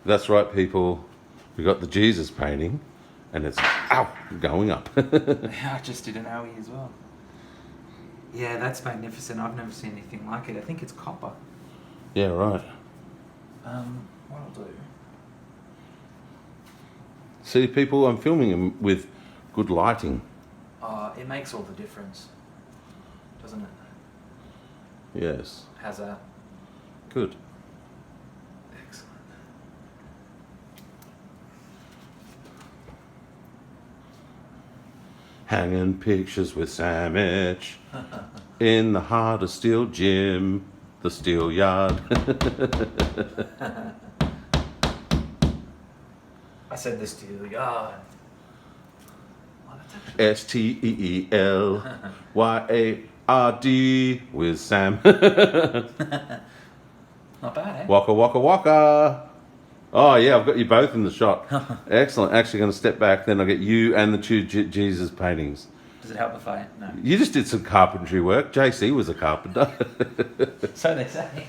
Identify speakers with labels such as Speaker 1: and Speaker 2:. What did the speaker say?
Speaker 1: That's right, people. We got the Jesus painting, and it's going up.
Speaker 2: I just did an owie as well. Yeah, that's magnificent. I've never seen anything like it. I think it's copper.
Speaker 1: Yeah, right.
Speaker 2: What I'll do.
Speaker 1: See, people, I'm filming them with good lighting.
Speaker 2: It makes all the difference, doesn't it?
Speaker 1: Yes.
Speaker 2: How's that?
Speaker 1: Good.
Speaker 2: Excellent.
Speaker 1: Hanging pictures with Sandwich in the heart of Steel Gym, the Steel Yard.
Speaker 2: I said the steel yard.
Speaker 1: STEELYARD with Sam.
Speaker 2: Not bad, eh?
Speaker 1: Waka waka waka. Oh yeah, I've got you both in the shot. Excellent. Actually, going to step back. Then I'll get you and the two Jesus paintings.
Speaker 2: Does it help if I? No.
Speaker 1: You just did some carpentry work. JC was a carpenter.
Speaker 2: So they say.